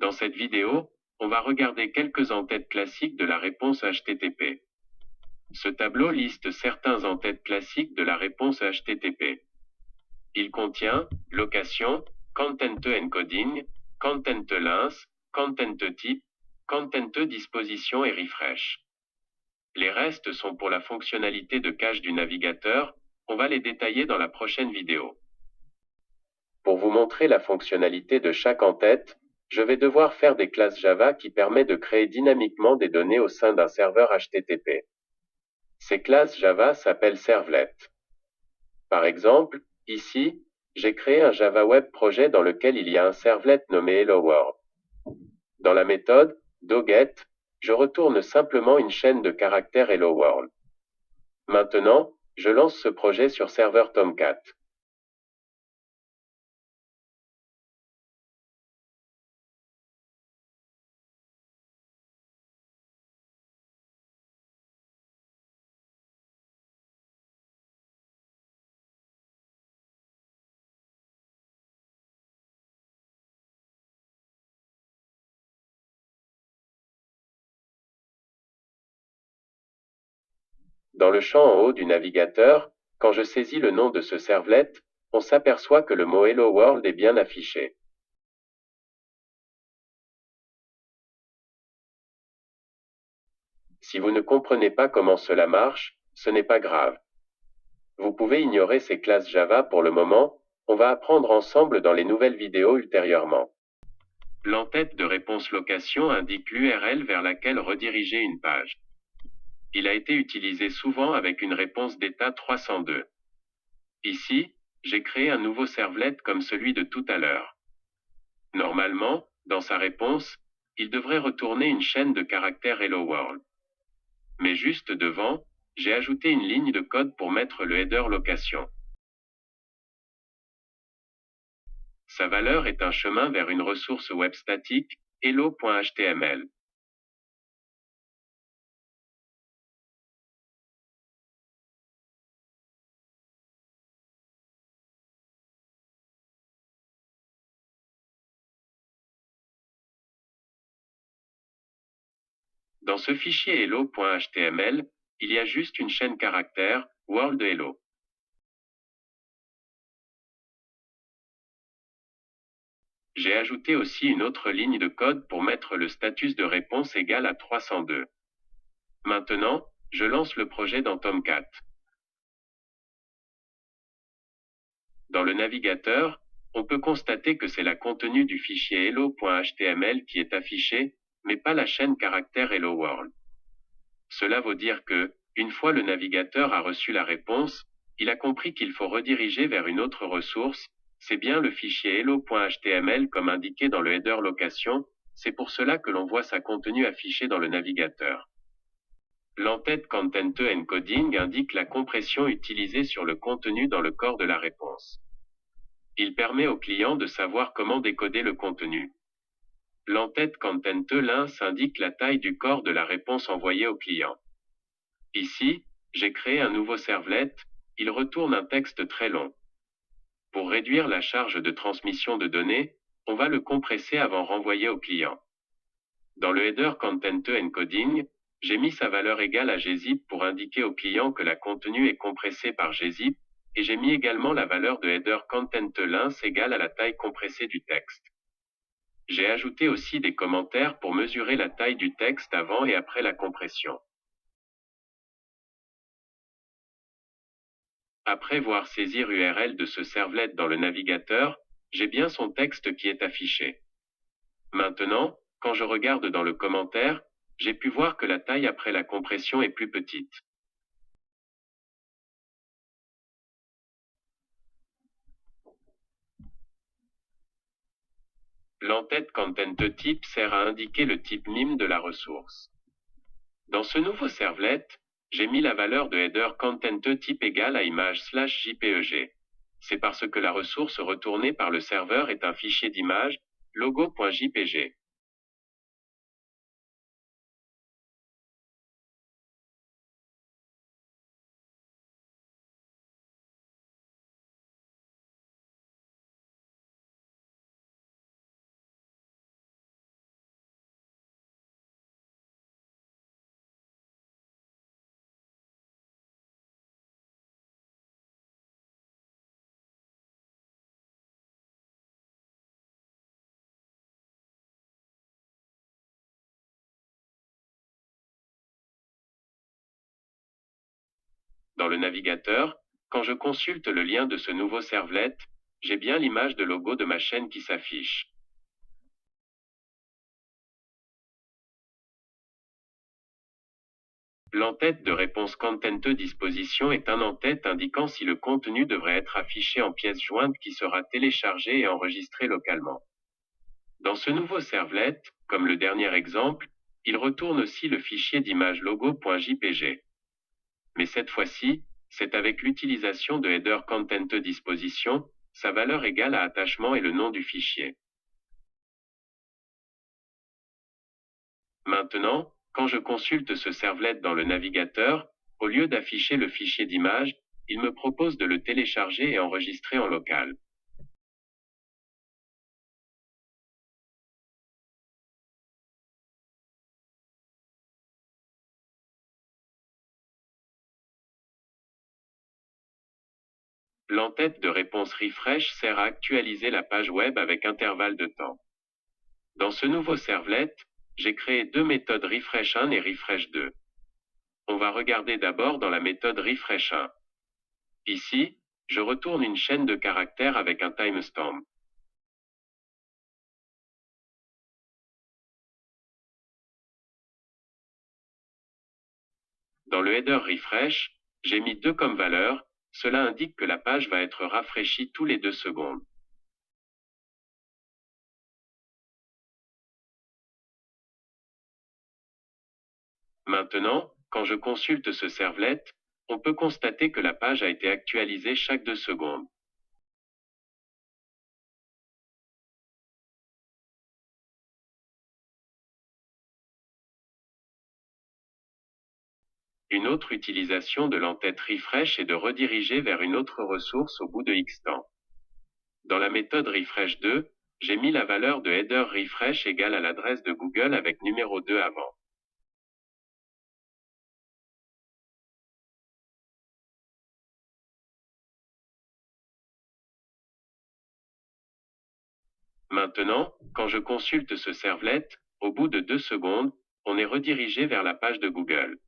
Dans cette vidéo, on va regarder quelques en-têtes classiques de la réponse HTTP. Ce tableau liste certains en-têtes classiques de la réponse HTTP. Il contient location, content encoding, content length, content type, content disposition et refresh. Les restes sont pour la fonctionnalité de cache du navigateur, on va les détailler dans la prochaine vidéo. Pour vous montrer la fonctionnalité de chaque en-tête, je vais devoir faire des classes Java qui permettent de créer dynamiquement des données au sein d'un serveur HTTP. Ces classes Java s'appellent servlets. Par exemple, ici, j'ai créé un Java Web Projet dans lequel il y a un servlet nommé Hello World. Dans la méthode doGet, je retourne simplement une chaîne de caractères Hello World. Maintenant, je lance ce projet sur serveur Tomcat. Dans le champ en haut du navigateur, quand je saisis le nom de ce servlet, on s'aperçoit que le mot Hello World est bien affiché. Si vous ne comprenez pas comment cela marche, ce n'est pas grave. Vous pouvez ignorer ces classes Java pour le moment, on va apprendre ensemble dans les nouvelles vidéos ultérieurement. L'entête de réponse location indique l'URL vers laquelle rediriger une page. Il a été utilisé souvent avec une réponse d'état 302. Ici, j'ai créé un nouveau servlet comme celui de tout à l'heure. Normalement, dans sa réponse, il devrait retourner une chaîne de caractères Hello World. Mais juste devant, j'ai ajouté une ligne de code pour mettre le header location. Sa valeur est un chemin vers une ressource web statique, hello.html. Dans ce fichier hello.html, il y a juste une chaîne caractère, world hello. J'ai ajouté aussi une autre ligne de code pour mettre le status de réponse égal à 302. Maintenant, je lance le projet dans Tomcat. Dans le navigateur, on peut constater que c'est la contenu du fichier hello.html qui est affiché, mais pas la chaîne caractère Hello World. Cela veut dire que, une fois le navigateur a reçu la réponse, il a compris qu'il faut rediriger vers une autre ressource, c'est bien le fichier hello.html comme indiqué dans le header location, c'est pour cela que l'on voit sa contenu affiché dans le navigateur. L'entête content encoding indique la compression utilisée sur le contenu dans le corps de la réponse. Il permet au client de savoir comment décoder le contenu. L'entête content length indique la taille du corps de la réponse envoyée au client. Ici, j'ai créé un nouveau servlet, il retourne un texte très long. Pour réduire la charge de transmission de données, on va le compresser avant renvoyer au client. Dans le header content encoding, j'ai mis sa valeur égale à gzip pour indiquer au client que la contenu est compressée par gzip, et j'ai mis également la valeur de header content length égale à la taille compressée du texte. J'ai ajouté aussi des commentaires pour mesurer la taille du texte avant et après la compression. Après voir saisir URL de ce servlet dans le navigateur, j'ai bien son texte qui est affiché. Maintenant, quand je regarde dans le commentaire, j'ai pu voir que la taille après la compression est plus petite. L'entête content type sert à indiquer le type MIME de la ressource. Dans ce nouveau servlet, j'ai mis la valeur de header content type égale à image/jpeg. C'est parce que la ressource retournée par le serveur est un fichier d'image, logo.jpg. Dans le navigateur, quand je consulte le lien de ce nouveau servlet, j'ai bien l'image de logo de ma chaîne qui s'affiche. L'entête de réponse Content Disposition est un en-tête indiquant si le contenu devrait être affiché en pièce jointe qui sera téléchargé et enregistré localement. Dans ce nouveau servlet, comme le dernier exemple, il retourne aussi le fichier d'image logo.jpg. Mais cette fois-ci, c'est avec l'utilisation de header Content Disposition, sa valeur égale à attachement et le nom du fichier. Maintenant, quand je consulte ce servlet dans le navigateur, au lieu d'afficher le fichier d'image, il me propose de le télécharger et enregistrer en local. L'entête de réponse refresh sert à actualiser la page web avec intervalle de temps. Dans ce nouveau servlet, j'ai créé deux méthodes refresh1 et refresh2. On va regarder d'abord dans la méthode refresh1. Ici, je retourne une chaîne de caractères avec un timestamp. Dans le header refresh, j'ai mis 2 comme valeur, cela indique que la page va être rafraîchie tous les 2 secondes. Maintenant, quand je consulte ce servlet, on peut constater que la page a été actualisée chaque 2 secondes. Une autre utilisation de l'entête refresh est de rediriger vers une autre ressource au bout de X temps. Dans la méthode refresh2, j'ai mis la valeur de header refresh égale à l'adresse de Google avec numéro 2 avant. Maintenant, quand je consulte ce servlet, au bout de 2 secondes, on est redirigé vers la page de Google.